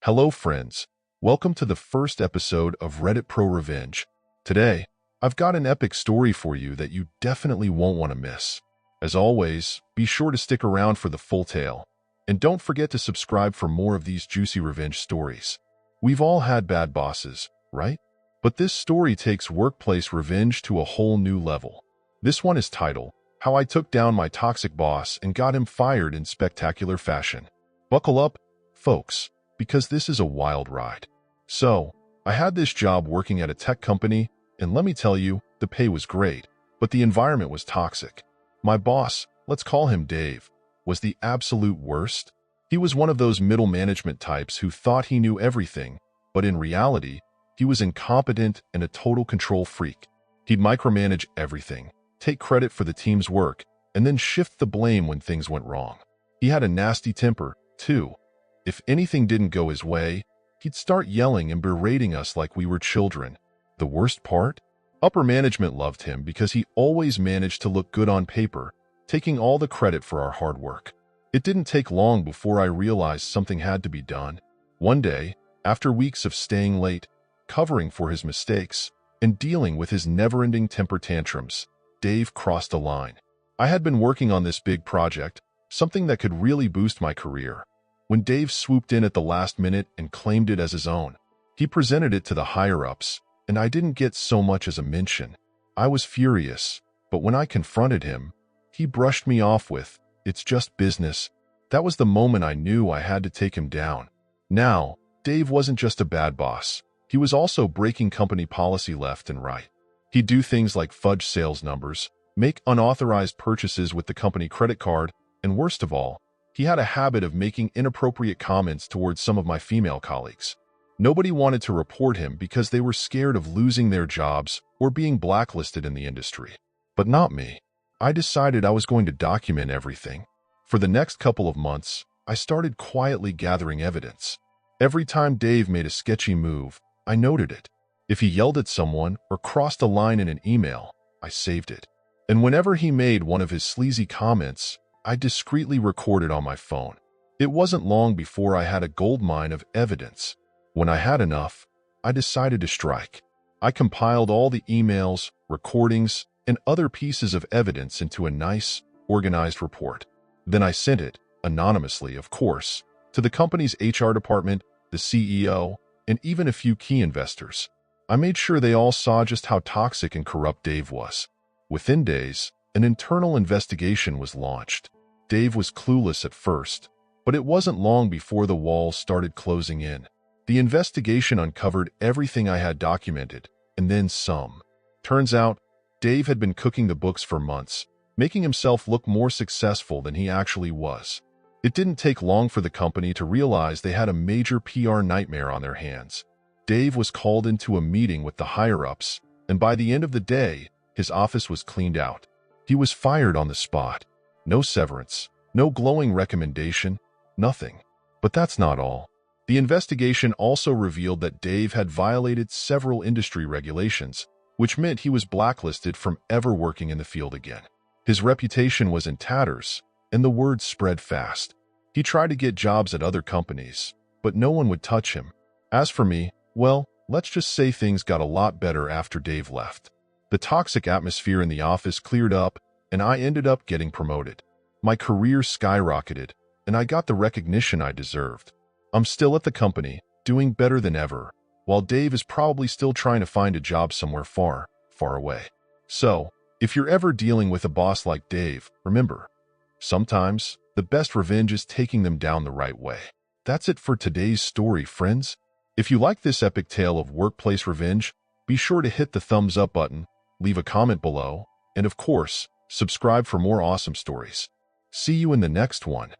Hello, friends. Welcome to the first episode of Reddit Pro Revenge. Today, I've got an epic story for you that you definitely won't want to miss. As always, be sure to stick around for the full tale. And don't forget to subscribe for more of these juicy revenge stories. We've all had bad bosses, right? But this story takes workplace revenge to a whole new level. This one is titled, How I Took Down My Toxic Boss and Got Him Fired in Spectacular Fashion. Buckle up, folks, because this is a wild ride. So, I had this job working at a tech company, and let me tell you, the pay was great, but the environment was toxic. My boss, let's call him Dave, was the absolute worst. He was one of those middle management types who thought he knew everything, but in reality, he was incompetent and a total control freak. He'd micromanage everything, take credit for the team's work, and then shift the blame when things went wrong. He had a nasty temper, too. If anything didn't go his way, he'd start yelling and berating us like we were children. The worst part? Upper management loved him because he always managed to look good on paper, taking all the credit for our hard work. It didn't take long before I realized something had to be done. One day, after weeks of staying late, covering for his mistakes, and dealing with his never-ending temper tantrums, Dave crossed a line. I had been working on this big project, something that could really boost my career, when Dave swooped in at the last minute and claimed it as his own. He presented it to the higher-ups, and I didn't get so much as a mention. I was furious, but when I confronted him, he brushed me off with, "It's just business." That was the moment I knew I had to take him down. Now, Dave wasn't just a bad boss. He was also breaking company policy left and right. He'd do things like fudge sales numbers, make unauthorized purchases with the company credit card, and worst of all, he had a habit of making inappropriate comments towards some of my female colleagues. Nobody wanted to report him because they were scared of losing their jobs or being blacklisted in the industry. But not me. I decided I was going to document everything. For the next couple of months, I started quietly gathering evidence. Every time Dave made a sketchy move, I noted it. If he yelled at someone or crossed a line in an email, I saved it. And whenever he made one of his sleazy comments, I discreetly recorded on my phone. It wasn't long before I had a goldmine of evidence. When I had enough, I decided to strike. I compiled all the emails, recordings, and other pieces of evidence into a nice, organized report. Then I sent it, anonymously of course, to the company's HR department, the CEO, and even a few key investors. I made sure they all saw just how toxic and corrupt Dave was. Within days, an internal investigation was launched. Dave was clueless at first, but it wasn't long before the walls started closing in. The investigation uncovered everything I had documented, and then some. Turns out, Dave had been cooking the books for months, making himself look more successful than he actually was. It didn't take long for the company to realize they had a major PR nightmare on their hands. Dave was called into a meeting with the higher-ups, and by the end of the day, his office was cleaned out. He was fired on the spot. No severance, no glowing recommendation, nothing. But that's not all. The investigation also revealed that Dave had violated several industry regulations, which meant he was blacklisted from ever working in the field again. His reputation was in tatters, and the word spread fast. He tried to get jobs at other companies, but no one would touch him. As for me, well, let's just say things got a lot better after Dave left. The toxic atmosphere in the office cleared up, and I ended up getting promoted. My career skyrocketed, and I got the recognition I deserved. I'm still at the company, doing better than ever, while Dave is probably still trying to find a job somewhere far, far away. So, if you're ever dealing with a boss like Dave, remember, sometimes the best revenge is taking them down the right way. That's it for today's story, friends. If you like this epic tale of workplace revenge, be sure to hit the thumbs up button, leave a comment below, and of course, subscribe for more awesome stories. See you in the next one.